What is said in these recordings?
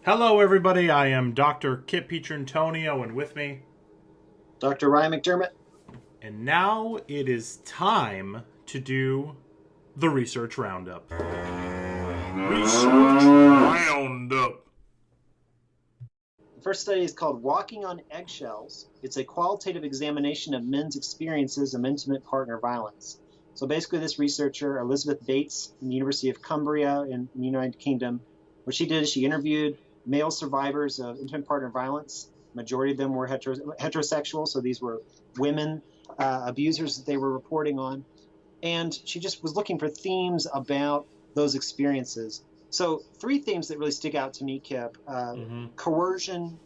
Hello, everybody. I am Dr. Pietrantonio, and with me. Dr. Ryan McDermott. And now it is time to do the research roundup. Research roundup. The first study is called Walking on Eggshells. It's a qualitative examination of men's experiences of intimate partner violence. So basically this researcher, Elizabeth Bates, from the University of Cumbria in the United Kingdom, what she did is she interviewed male survivors of intimate partner violence. Majority of them were heterosexual, so these were women abusers that they were reporting on. And she just was looking for themes about those experiences. So 3 themes that really stick out to me, Kip: coercion,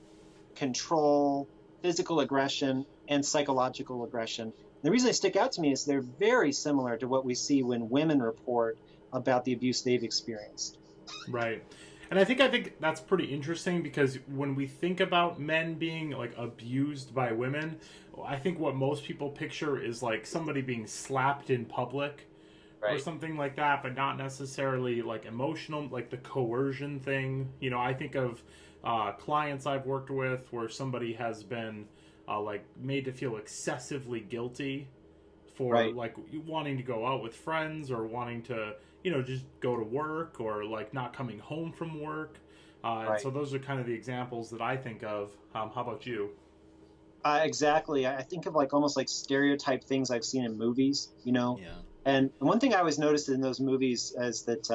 control, physical aggression, and psychological aggression. The reason they stick out to me is they're very similar to what we see when women report about the abuse they've experienced. Right. And I think that's pretty interesting because when we think about men being like abused by women, I think what most people picture is like somebody being slapped in public or something like that, but not necessarily like emotional, like the coercion thing. You know, I think of clients I've worked with where somebody has been like made to feel excessively guilty for like wanting to go out with friends or wanting to, just go to work or like not coming home from work. And so those are kind of the examples that I think of. How about you? Exactly. I think of like almost like stereotype things I've seen in movies, Yeah. And one thing I always noticed in those movies is that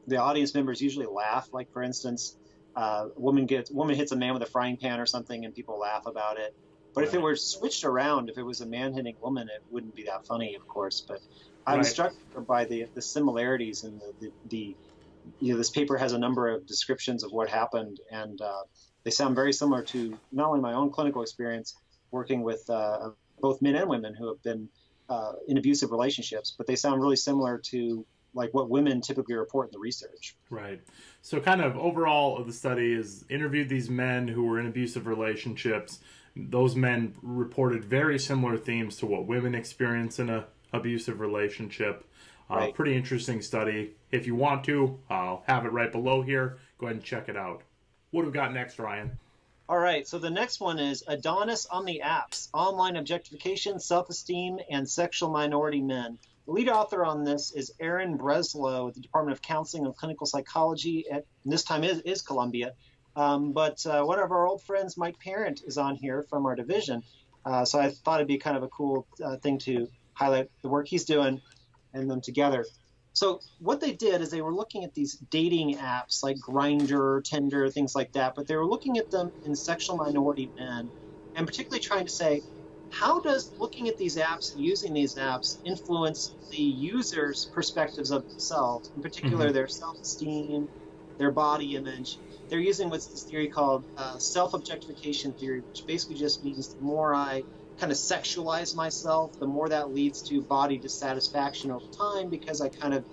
the audience members usually laugh. Like, for instance, a woman hits a man with a frying pan or something, and people laugh about it. But if it were switched around, if it was a man hitting a woman, it wouldn't be that funny, of course. But I was struck by the similarities and the this paper has a number of descriptions of what happened, and they sound very similar to not only my own clinical experience working with both men and women who have been in abusive relationships, but they sound really similar to like what women typically report in the research. Right. So kind of overall of the study is interviewed these men who were in abusive relationships. Those men reported very similar themes to what women experience in a abusive relationship. Pretty interesting study. If you want to, I'll have it right below here. Go ahead and check it out. What do we got next, Ryan? All right, so the next one is Adonis on the apps, online objectification, self-esteem, and sexual minority men. The lead author on this is Aaron Breslow at the Department of Counseling and Clinical Psychology at, this time is Columbia. But one of our old friends, Mike Parent, is on here from our division. So I thought it'd be kind of a cool thing to highlight the work he's doing and them together. So what they did is they were looking at these dating apps like Grindr, Tinder, things like that, but they were looking at them in sexual minority men and particularly trying to say, how does looking at these apps and using these apps influence the users' perspectives of themselves, in particular their self-esteem, their body image? They're using what's this theory called self-objectification theory, which basically just means the more I kind of sexualize myself, the more that leads to body dissatisfaction over time because I kind of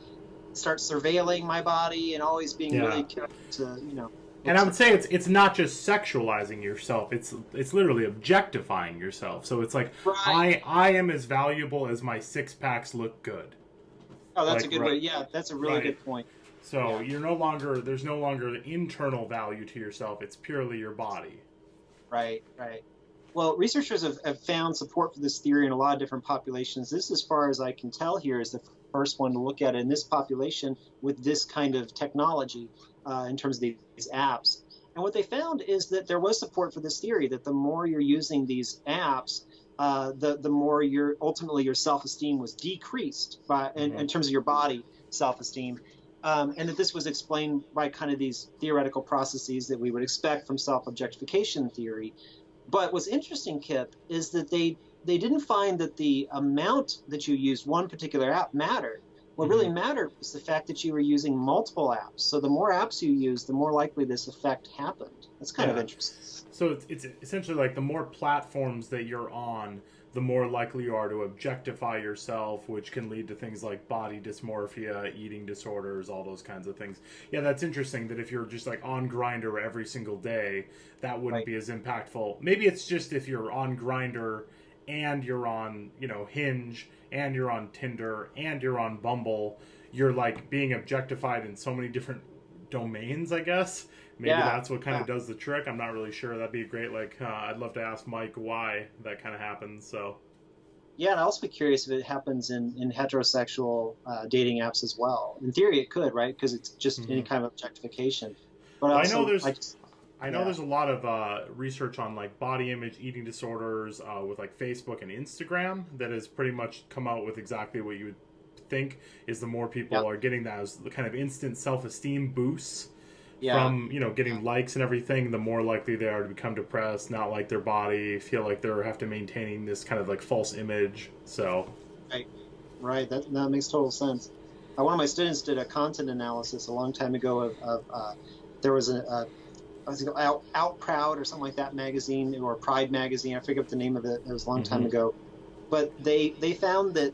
start surveilling my body and always being really careful to, And I would say it's not just sexualizing yourself. It's literally objectifying yourself. So it's like I am as valuable as my 6-packs look good. Oh, that's a good way. Yeah, that's a really good point. So there's no longer the internal value to yourself. It's purely your body. Right. Well, researchers have found support for this theory in a lot of different populations. This, as far as I can tell here, is the first one to look at it in this population with this kind of technology in terms of these apps. And what they found is that there was support for this theory, that the more you're using these apps, the more ultimately your self-esteem was decreased in terms of your body self-esteem. And that this was explained by kind of these theoretical processes that we would expect from self-objectification theory. But what's interesting, Kip, is that they didn't find that the amount that you used one particular app mattered. What really mattered was the fact that you were using multiple apps. So the more apps you use, the more likely this effect happened. That's kind of interesting. So it's essentially like the more platforms that you're on, the more likely you are to objectify yourself, which can lead to things like body dysmorphia, eating disorders, all those kinds of things. Yeah, that's interesting that if you're just like on Grindr every single day, that wouldn't be as impactful. Maybe it's just if you're on Grindr and you're on, Hinge and you're on Tinder and you're on Bumble, you're like being objectified in so many different domains, I guess. Maybe Yeah, that's what kind yeah. of does the trick. I'm not really sure. That'd be a great, like, I'd love to ask Mike why that kind of happens. So, Yeah, and I'd also be curious if it happens in heterosexual dating apps as well. In theory, it could, right? Because it's just any mhm. kind of objectification. But Well, I know also, there's I just, I know yeah, there's a lot of research on like body image, eating disorders with like Facebook and Instagram that has pretty much come out with exactly what you would think is the more yeah, people are getting those kind of instant self-esteem boosts yeah, from getting likes and everything, the more likely they are to become depressed, not like their body, feel like they have to maintaining this kind of like false image. So, right, right. That makes total sense. One of my students did a content analysis a long time ago of there was I was Out Proud or something like that magazine, or Pride magazine. I forget the name of it. It was a long time mhm, ago. But they found that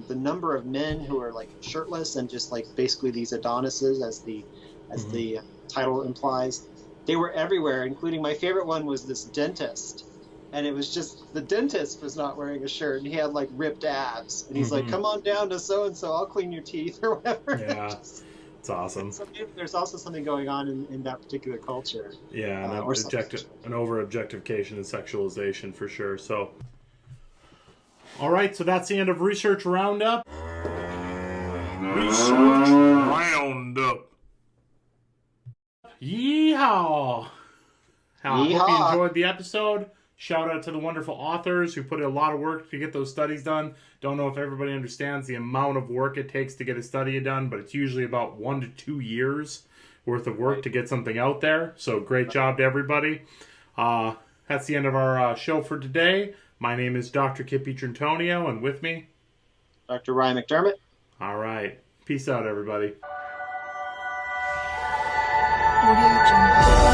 the number of men who are like shirtless and just like basically these Adonises, as mhm. the title implies, they were everywhere. Including my favorite one was this dentist, and it was just the dentist was not wearing a shirt and he had like ripped abs, and he's like, Mhm. "Come on down to so and so, I'll clean your teeth," or whatever. Yeah, it's awesome. So maybe there's also something going on in that particular culture, Yeah, and or subculture. an over objectification and sexualization for sure. So, all right, so that's the end of research roundup. Research roundup. Yeehaw! I hope you Yeehaw! enjoyed the episode. Shout out to the wonderful authors who put in a lot of work to get those studies done. Don't know if everybody understands the amount of work it takes to get a study done, but it's usually about 1 to 2 years worth of work Right. to get something out there. So great job to everybody. That's the end of our show for today. My name is Dr. Pietrantonio, and with me, Dr. Ryan McDermott. all right. Peace out, everybody. Audio Jungle.